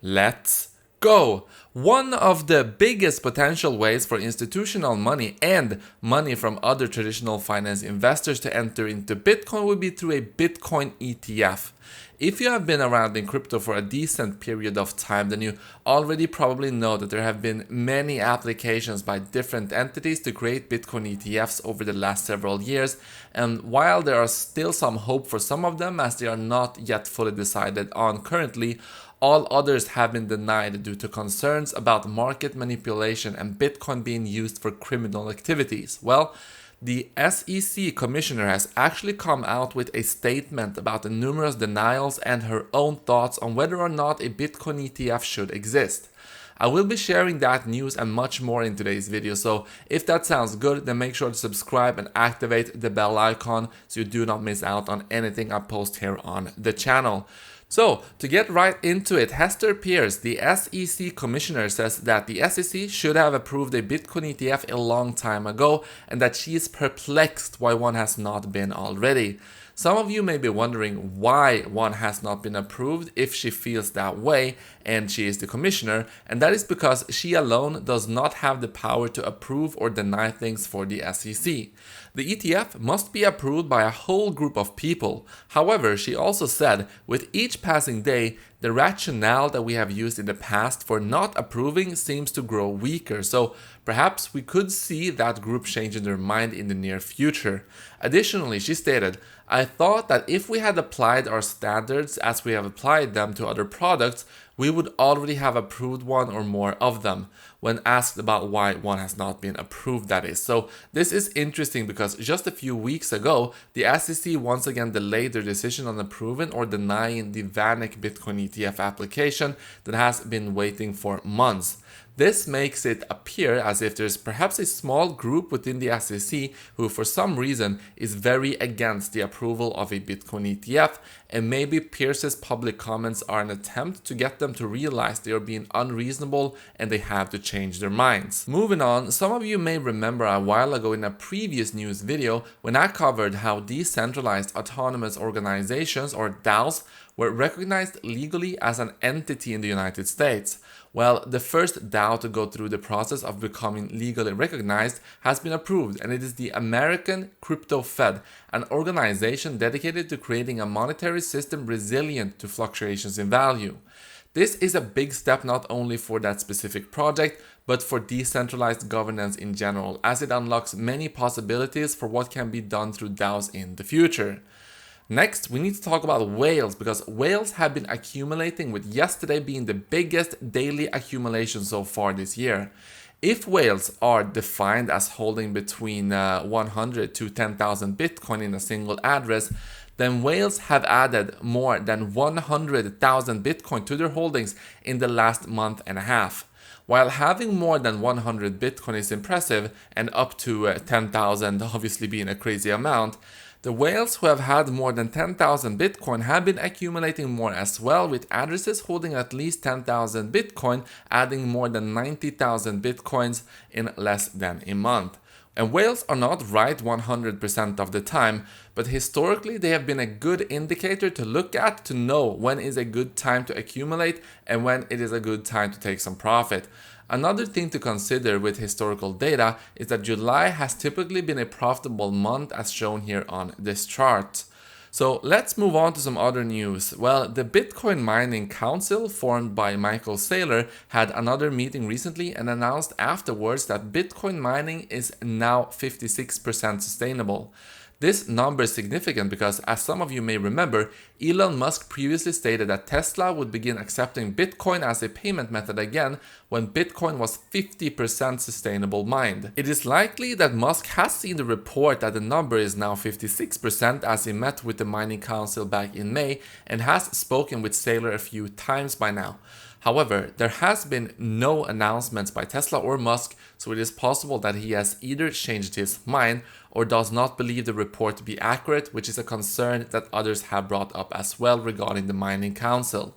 Let's go! One of the biggest potential ways for institutional money and money from other traditional finance investors to enter into Bitcoin would be through a Bitcoin ETF. If you have been around in crypto for a decent period of time, then you already probably know that there have been many applications by different entities to create Bitcoin ETFs over the last several years. And while there are still some hope for some of them, as they are not yet fully decided on currently, all others have been denied due to concerns about market manipulation and Bitcoin being used for criminal activities. Well, the SEC commissioner has actually come out with a statement about the numerous denials and her own thoughts on whether or not a Bitcoin ETF should exist. I will be sharing that news and much more in today's video, so if that sounds good, then make sure to subscribe and activate the bell icon so you do not miss out on anything I post here on the channel. So, to get right into it, Hester Peirce, the SEC commissioner, says that the SEC should have approved a Bitcoin ETF a long time ago and that she is perplexed why one has not been already. Some of you may be wondering why one has not been approved if she feels that way and she is the commissioner, and that is because she alone does not have the power to approve or deny things for the SEC. The ETF must be approved by a whole group of people. However, she also said, with each passing day, the rationale that we have used in the past for not approving seems to grow weaker, so perhaps we could see that group changing their mind in the near future. Additionally, she stated, I thought that if we had applied our standards as we have applied them to other products, we would already have approved one or more of them, when asked about why one has not been approved, that is. So this is interesting because just a few weeks ago, the SEC once again delayed their decision on approving or denying the VanEck Bitcoin ETF application that has been waiting for months. This makes it appear as if there's perhaps a small group within the SEC who for some reason is very against the approval of a Bitcoin ETF, and maybe Peirce's public comments are an attempt to get them to realize they are being unreasonable and they have to change their minds. Moving on, some of you may remember a while ago in a previous news video when I covered how decentralized autonomous organizations, or DAOs, were recognized legally as an entity in the United States. Well, the first DAO to go through the process of becoming legally recognized has been approved, and it is the American Crypto Fed, an organization dedicated to creating a monetary system resilient to fluctuations in value. This is a big step not only for that specific project, but for decentralized governance in general, as it unlocks many possibilities for what can be done through DAOs in the future. Next, we need to talk about whales, because whales have been accumulating, with yesterday being the biggest daily accumulation so far this year. If whales are defined as holding between 100 to 10,000 Bitcoin in a single address, then whales have added more than 100,000 Bitcoin to their holdings in the last month and a half. While having more than 100 Bitcoin is impressive, and up to 10,000 obviously being a crazy amount, the whales who have had more than 10,000 Bitcoin have been accumulating more as well, with addresses holding at least 10,000 Bitcoin adding more than 90,000 Bitcoins in less than a month. And whales are not right 100% of the time, but historically they have been a good indicator to look at to know when is a good time to accumulate and when it is a good time to take some profit. Another thing to consider with historical data is that July has typically been a profitable month, as shown here on this chart. So let's move on to some other news. Well, the Bitcoin Mining Council, formed by Michael Saylor, had another meeting recently and announced afterwards that Bitcoin mining is now 56% sustainable. This number is significant because, as some of you may remember, Elon Musk previously stated that Tesla would begin accepting Bitcoin as a payment method again when Bitcoin was 50% sustainable mined. It is likely that Musk has seen the report that the number is now 56%, as he met with the Mining Council back in May and has spoken with Saylor a few times by now. However, there has been no announcements by Tesla or Musk, so it is possible that he has either changed his mind or does not believe the report to be accurate, which is a concern that others have brought up as well regarding the Mining Council.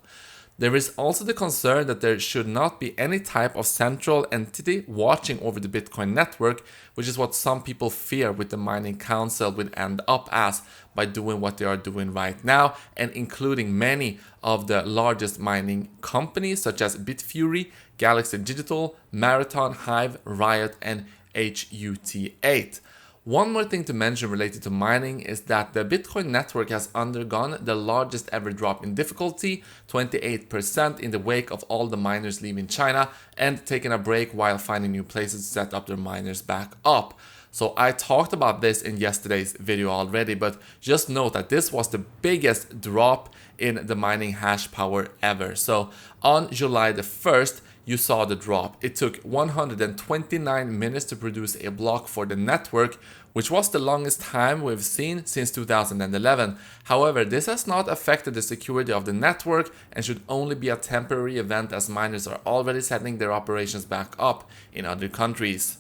There is also the concern that there should not be any type of central entity watching over the Bitcoin network, which is what some people fear with the mining council would end up as by doing what they are doing right now, and including many of the largest mining companies such as Bitfury, Galaxy Digital, Marathon, Hive, Riot, and HUT8. One more thing to mention related to mining is that the Bitcoin network has undergone the largest ever drop in difficulty, 28% in the wake of all the miners leaving China and taking a break while finding new places to set up their miners back up. So I talked about this in yesterday's video already, but just note that this was the biggest drop in the mining hash power ever. So on July the 1st, you saw the drop. It took 129 minutes to produce a block for the network, which was the longest time we've seen since 2011. However, this has not affected the security of the network and should only be a temporary event, as miners are already setting their operations back up in other countries.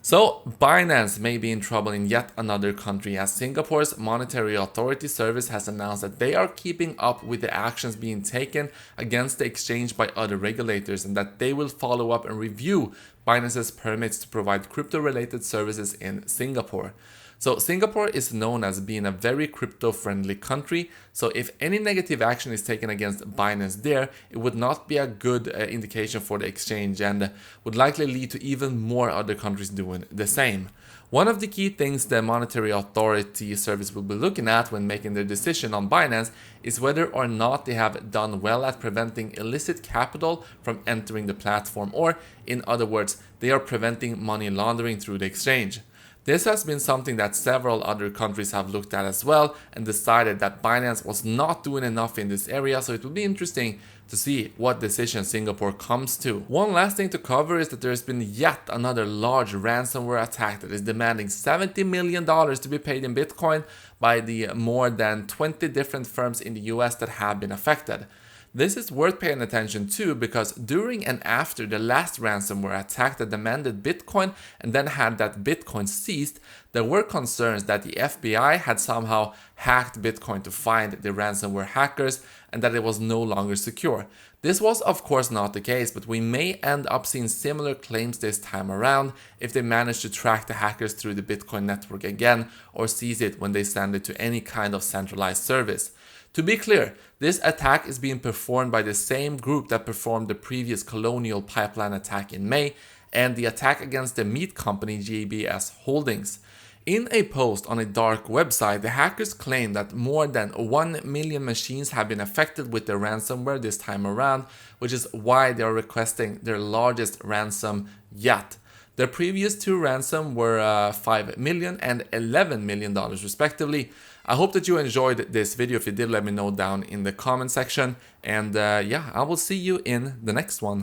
So, Binance may be in trouble in yet another country, as Singapore's Monetary Authority Service has announced that they are keeping up with the actions being taken against the exchange by other regulators, and that they will follow up and review Binance's permits to provide crypto-related services in Singapore. So Singapore is known as being a very crypto-friendly country, so if any negative action is taken against Binance there, it would not be a good indication for the exchange and would likely lead to even more other countries doing the same. One of the key things the Monetary Authority Service will be looking at when making their decision on Binance is whether or not they have done well at preventing illicit capital from entering the platform, or in other words, they are preventing money laundering through the exchange. This has been something that several other countries have looked at as well and decided that Binance was not doing enough in this area, so it will be interesting to see what decision Singapore comes to. One last thing to cover is that there has been yet another large ransomware attack that is demanding $70 million to be paid in Bitcoin by the more than 20 different firms in the US that have been affected. This is worth paying attention to because during and after the last ransomware attack that demanded Bitcoin and then had that Bitcoin seized, there were concerns that the FBI had somehow hacked Bitcoin to find the ransomware hackers and that it was no longer secure. This was of course not the case, but we may end up seeing similar claims this time around if they manage to track the hackers through the Bitcoin network again or seize it when they send it to any kind of centralized service. To be clear, this attack is being performed by the same group that performed the previous Colonial Pipeline attack in May and the attack against the meat company JBS Holdings. In a post on a dark website, the hackers claim that more than 1 million machines have been affected with the ransomware this time around, which is why they are requesting their largest ransom yet. Their previous two ransom were $5 million and $11 million respectively. I hope that you enjoyed this video. If you did, let me know down in the comment section. And yeah, I will see you in the next one.